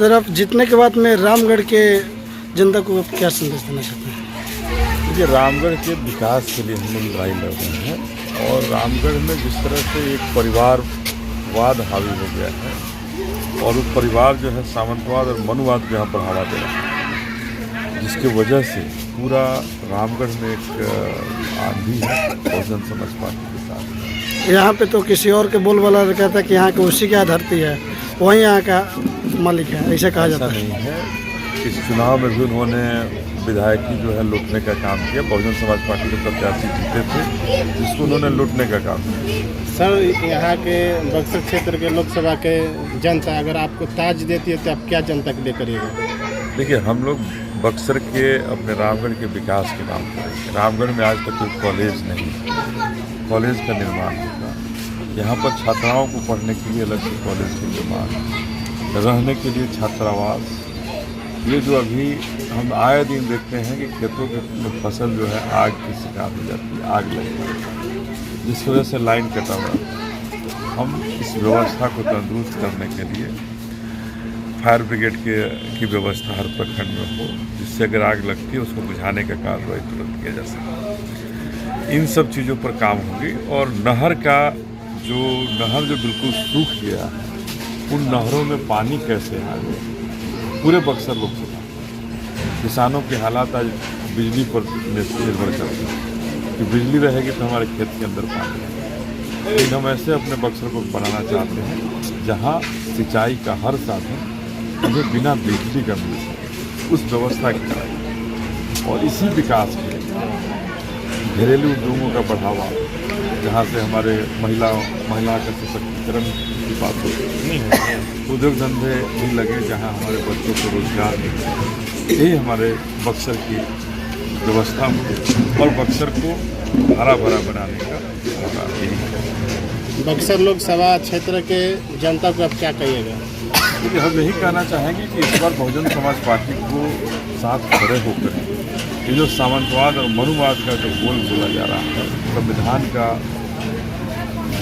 Sir, आप जीतने के बाद में रामगढ़ के जनता को आप क्या संदेश देना चाहते हैं? देखिए, रामगढ़ के विकास के लिए हम लोग लड़ाई लड़ रहे हैं और रामगढ़ में जिस तरह से एक परिवारवाद हावी हो गया है और वो परिवार जो है सामंतवाद और मनुवाद को यहाँ बढ़ावा दे रहा है, जिसकी वजह से पूरा रामगढ़ में एक आंधी है बहुजन समाज पार्टी के साथ। यहाँ पे तो किसी और के बोलबाला कहता है कि यहाँ के उसी की धरती है, वहीं यहाँ का मालिक है, ऐसा कहा जाता है। नहीं है। इस चुनाव में भी उन्होंने विधायकी जो है लूटने का काम किया। बहुजन समाज पार्टी के प्रत्याशी जीते थे जिसको उन्होंने लूटने का काम किया। सर, यहाँ के बक्सर क्षेत्र के लोकसभा के जनता अगर आपको ताज देती है तो आप क्या जनता के लिए करिएगा? देखिए, हम लोग बक्सर के अपने रामगढ़ के विकास के काम करेंगे। रामगढ़ में आज तक कोई कॉलेज नहीं, कॉलेज का निर्माण होगा। यहाँ पर छात्राओं को पढ़ने के लिए अलग से कॉलेज का निर्माण, रहने के लिए छात्रावास। ये जो अभी हम आए दिन देखते हैं कि खेतों की फसल जो है आग की शिकार हो जाती है, आग लगती है, जिस वजह से लाइन कटा हुआ है। हम इस व्यवस्था को तंदुरुस्त करने के लिए फायर ब्रिगेड की व्यवस्था हर प्रखंड में हो, जिससे अगर आग लगती है उसको बुझाने का कार्रवाई तुरंत किया जा सके। इन सब चीज़ों पर काम होगी। और नहर जो बिल्कुल सूख गया है, उन नहरों में पानी कैसे आ गया पूरे बक्सर लोकसभा। किसानों के हालात आज बिजली पर निर्भर करते हैं कि बिजली रहेगी तो हमारे खेत के अंदर पानी है। लेकिन हम ऐसे अपने बक्सर को बनाना चाहते हैं जहाँ सिंचाई का हर साधन हमें बिना बिजली का मिल सके, उस व्यवस्था की कराई। और इसी विकास के घरेलू उद्योगों का बढ़ावा, जहाँ से हमारे महिला का सशक्तिकरण की बात हो, उद्योग धंधे भी लगे, जहाँ हमारे बच्चों को रोजगार मिले। यही हमारे बक्सर की व्यवस्था में और बक्सर को हरा भरा बनाने का यही है। बक्सर लोकसभा क्षेत्र के जनता को आप क्या कहिएगा? देखिए, हम यही कहना चाहेंगे कि इस बार बहुजन समाज पार्टी को साथ खड़े होकर ये जो सामंतवाद और मनुवाद का जो बोल बोला जा रहा है, संविधान का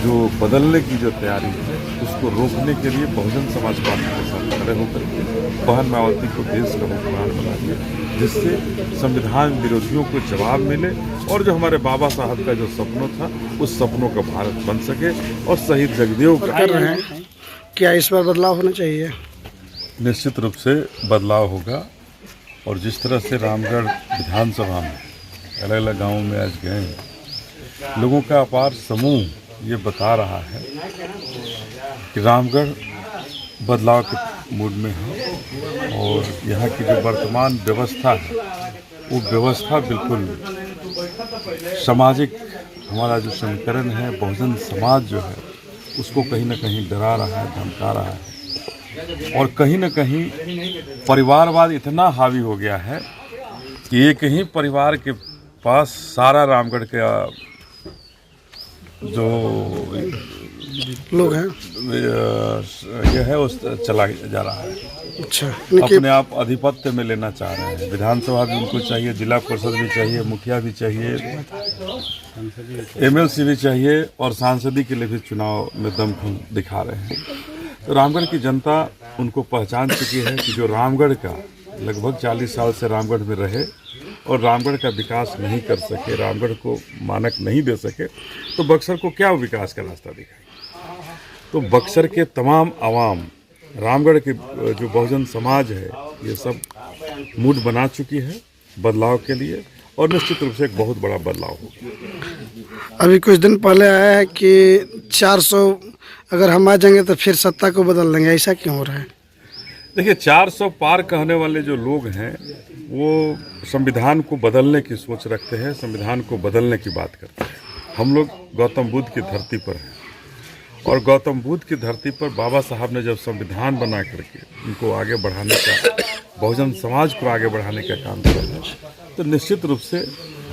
जो बदलने की जो तैयारी है, उसको रोकने के लिए बहुजन समाज पार्टी के साथ खड़े होकर के बहन मायावती को देश का हुक्मरान बनाइए, जिससे संविधान विरोधियों को जवाब मिले और जो हमारे बाबा साहब का जो सपनों था, उस सपनों का भारत बन सके। और शहीद जगदेव कर रहे हैं, क्या इस बार बदलाव होना चाहिए? निश्चित रूप से बदलाव होगा। और जिस तरह से रामगढ़ विधानसभा में अलग अलग गाँवों में आज गए हैं, लोगों का अपार समूह ये बता रहा है कि रामगढ़ बदलाव के मूड में है और यहाँ की जो वर्तमान व्यवस्था है, वो व्यवस्था बिल्कुल सामाजिक हमारा जो समीकरण है, बहुजन समाज जो है, उसको कहीं ना कहीं डरा रहा है, धमका रहा है। और कहीं ना कहीं परिवारवाद इतना हावी हो गया है कि एक ही परिवार के पास सारा रामगढ़ का जो लोग हैं यह है उस चला जा रहा है। अच्छा, अपने आप आधिपत्य में लेना चाह रहे हैं। विधानसभा भी उनको चाहिए, जिला परिषद भी चाहिए, मुखिया भी चाहिए, एमएलसी भी चाहिए और सांसदी के लिए भी चुनाव में दमखम दिखा रहे हैं। तो रामगढ़ की जनता उनको पहचान चुकी है कि जो रामगढ़ का लगभग 40 साल से रामगढ़ में रहे और रामगढ़ का विकास नहीं कर सके, रामगढ़ को मानक नहीं दे सके, तो बक्सर को क्या विकास का रास्ता दिखाए। तो बक्सर के तमाम आवाम रामगढ़ के जो बहुजन समाज है, ये सब मूड बना चुकी है बदलाव के लिए और निश्चित रूप से एक बहुत बड़ा बदलाव होगा। अभी कुछ दिन पहले आया है कि 400 अगर हम आ जाएंगे तो फिर सत्ता को बदल देंगे, ऐसा क्यों हो रहा है? देखिए, 400 पार कहने वाले जो लोग हैं वो संविधान को बदलने की सोच रखते हैं, संविधान को बदलने की बात करते हैं। हम लोग गौतम बुद्ध की धरती पर हैं और गौतम बुद्ध की धरती पर बाबा साहब ने जब संविधान बना करके उनको आगे बढ़ाने का, बहुजन समाज को आगे बढ़ाने का काम किया है, तो निश्चित रूप से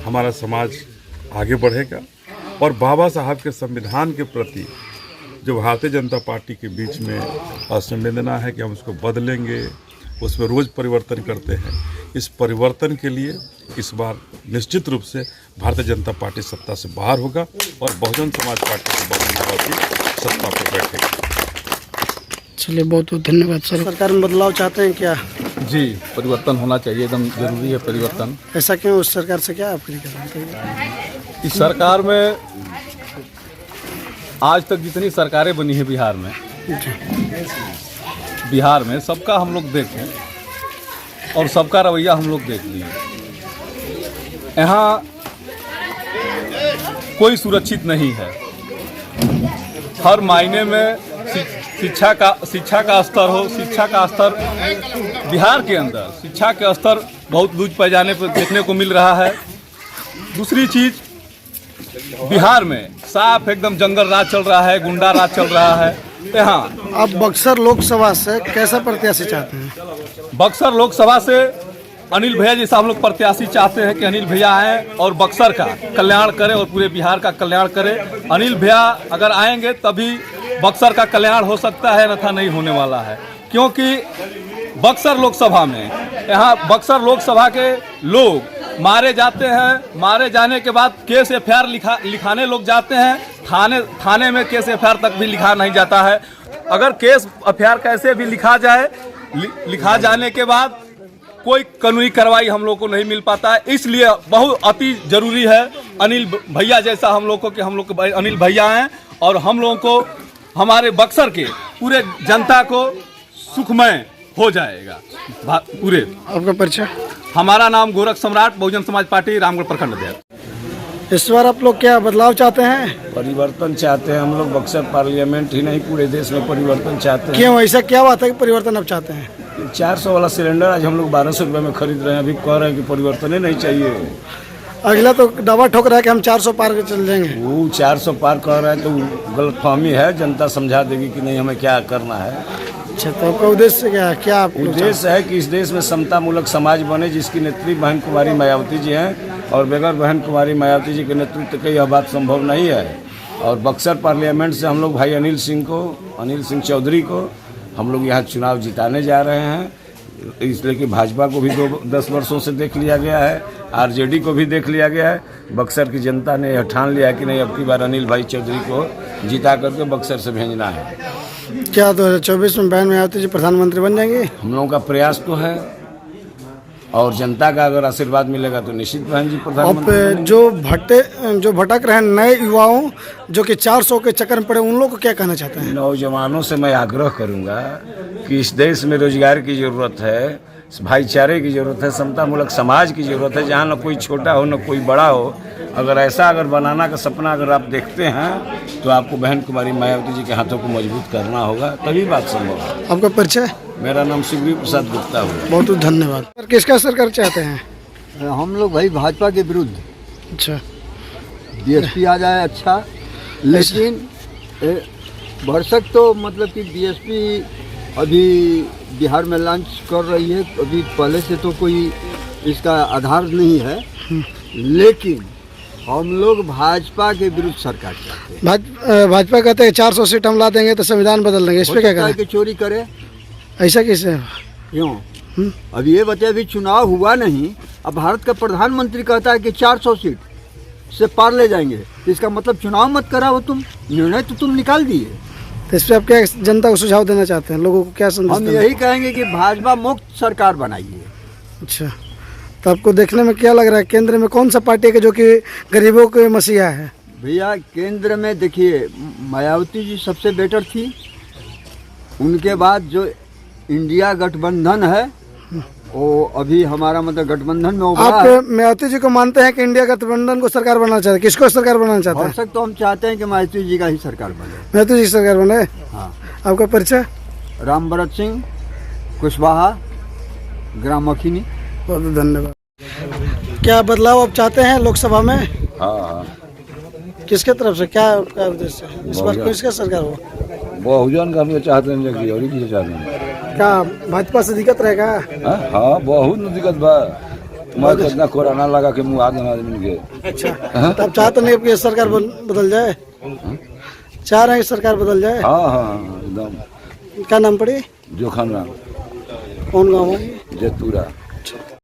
हमारा समाज आगे बढ़ेगा। और बाबा साहब के संविधान के प्रति जो भारतीय जनता पार्टी के बीच में असंवेदना है कि हम उसको बदलेंगे, उसमें रोज़ परिवर्तन करते हैं, इस परिवर्तन के लिए इस बार निश्चित रूप से भारतीय जनता पार्टी सत्ता से बाहर होगा और बहुजन समाज पार्टी के बहन मायावती सत्ता पर बैठेगी। चलिए बहुत बहुत धन्यवाद सर। सरकार में बदलाव चाहते हैं क्या? जी, परिवर्तन होना चाहिए, एकदम जरूरी है परिवर्तन। ऐसा क्यों? उस सरकार से क्या आपकी दिक्कत है? इस सरकार में आज तक जितनी सरकारें बनी है बिहार में सबका हम लोग देखें और सबका रवैया हम लोग देख लिए। यहाँ कोई सुरक्षित नहीं है। हर मायने में शिक्षा का स्तर बिहार के अंदर शिक्षा के स्तर बहुत लूज पैमाने पर देखने को मिल रहा है। दूसरी चीज, बिहार में साफ एकदम जंगल राज चल रहा है, गुंडा राज चल रहा है। यहाँ आप बक्सर लोकसभा से कैसा प्रत्याशी चाहते हैं? बक्सर लोकसभा से अनिल भैया जैसा हम लोग प्रत्याशी चाहते हैं कि अनिल भैया आए और बक्सर का कल्याण करें और पूरे बिहार का कल्याण करें। अनिल भैया अगर आएंगे तभी बक्सर का कल्याण हो सकता है, अन्यथा नहीं होने वाला है। क्योंकि बक्सर लोकसभा में यहाँ बक्सर लोकसभा के लोग मारे जाते हैं, मारे जाने के बाद केस एफआईआर लिखाने लोग जाते हैं, थाने में केस एफआईआर तक भी लिखा नहीं जाता है। अगर केस एफआईआर कैसे भी लिखा जाने के बाद कोई कानूनी कार्रवाई हम लोग को नहीं मिल पाता है। इसलिए बहुत अति जरूरी है अनिल भैया जैसा हम लोग को कि हम लोग अनिल भैया आए और हम लोगों को हमारे बक्सर के पूरे जनता को सुखमय हो जाएगा पूरे। आपका परिचय? हमारा नाम गोरख सम्राट, बहुजन समाज पार्टी, रामगढ़ प्रखंड अध्यक्ष। इस बार आप लोग क्या बदलाव चाहते हैं? परिवर्तन चाहते हैं हम लोग। बक्सर पार्लियामेंट ही नहीं पूरे देश में परिवर्तन चाहते हैं। क्यों, ऐसा क्या बात है कि परिवर्तन आप चाहते हैं? 400 वाला सिलेंडर आज हम लोग 1200 रुपये में खरीद रहे हैं, अभी कह रहे हैं कि परिवर्तन ही नहीं चाहिए। अगला तो दावा ठोक रहा है कि हम 400 पार कर चल जाएंगे। वो 400 पार कर रहा है तो गलतफहमी है, जनता समझा देगी कि नहीं हमें क्या करना है। अच्छा, तो आपका उद्देश्य क्या है? क्या उद्देश्य है कि इस देश में समता मूलक समाज बने जिसकी नेत्री बहन कुमारी मायावती जी हैं, और बगैर बहन कुमारी मायावती जी के नेतृत्व की यह बात संभव नहीं है। और बक्सर पार्लियामेंट से हम लोग भाई अनिल सिंह चौधरी को हम लोग यहाँ चुनाव जिताने जा रहे हैं। इसलिए कि भाजपा को भी 10 वर्षों से देख लिया गया है, आरजेडी को भी देख लिया गया है। बक्सर की जनता ने यह ठान लिया कि नहीं, अब की बार अनिल भाई चौधरी को जिता करके बक्सर से भेजना है। क्या 2024 में बहन मायावती जी प्रधानमंत्री बन जाएंगे? हम लोगों का प्रयास तो है, और जनता का अगर आशीर्वाद मिलेगा तो निश्चित बहन जी प्रधानमंत्री। अब जो भटक रहे हैं नए युवाओं जो कि 400 के चक्कर में पड़े, उन लोगों को क्या कहना चाहते हैं? नौजवानों से मैं आग्रह करूंगा कि इस देश में रोजगार की जरूरत है, भाईचारे की जरूरत है, समता मूलक समाज की जरूरत है, जहाँ न कोई छोटा हो न कोई बड़ा हो। अगर बनाना का सपना अगर आप देखते हैं तो आपको बहन कुमारी मायावती जी के हाथों को मजबूत करना होगा, तभी बात संभव है। आपका परिचय? मेरा नाम सुग्रीव प्रसाद गुप्ता हुआ। बहुत बहुत धन्यवाद। सर, किसका सरकार चाहते हैं? हम लोग भाई भाजपा के विरुद्ध। अच्छा, बीएसपी आ जाए अच्छा, लेकिन भरसक तो मतलब कि बीएसपी अभी बिहार में लॉन्च कर रही है, अभी पहले से तो कोई इसका आधार नहीं है, लेकिन हम लोग भाजपा के विरुद्ध सरकार चाहते हैं। भाजपा कहते हैं 400 सीट हम ला देंगे तो संविधान बदल देंगे, इस पे क्या करें? कि चोरी करे, ऐसा कैसे? क्यों? अब ये बताए, अभी चुनाव हुआ नहीं, अब भारत का प्रधानमंत्री कहता है कि 400 सीट से पार ले जाएंगे, इसका मतलब चुनाव मत कराओ, तुम निर्णय तो तुम निकाल दिए। तो इस पे आप क्या जनता को सुझाव देना चाहते हैं? लोगों को क्या संदेश? हम यही कहेंगे कि भाजपा मुक्त सरकार बनाइए। अच्छा, तो आपको देखने में क्या लग रहा है केंद्र में कौन सा पार्टी है जो कि गरीबों के मसीहा है? भैया केंद्र में देखिए मायावती जी सबसे बेटर थी, उनके बाद जो इंडिया गठबंधन है वो अभी हमारा मतलब गठबंधन में उभरा आप है। मायावती जी को मानते हैं कि इंडिया गठबंधन को सरकार बनाना चाहते हैं? किसको सरकार बनाना चाहते हैं? भरसक तो हम चाहते हैं कि मायावती जी का ही सरकार बने। मायावती जी की सरकार बने। हाँ। आपका परिचय? रामभरत सिंह, कुशवाहा, ग्राम मखीनी। बहुत बहुत धन्यवाद। क्या बदलाव आप चाहते हैं लोकसभा में? हाँ, किसके तरफ से, क्या आपका उद्देश्य है? इस बार किसका सरकार हो? बहुजन का हम लोग चाहते हैं, और किसे चाहते हैं? क्या भाजपा से दिक्कत रहेगा? हाँ, बहुत दिक्कत बा। मैं कितना कोरोना लगा के मुँह आदमी आदमी के। अच्छा, तो आप चाहते नहीं कि सरकार बदल जाए? चाह रहे हैं कि सरकार बदल जाए? हाँ, एकदम। क्या नाम पड़ी? जोखन राम, कौन गाँव है? जतूरा।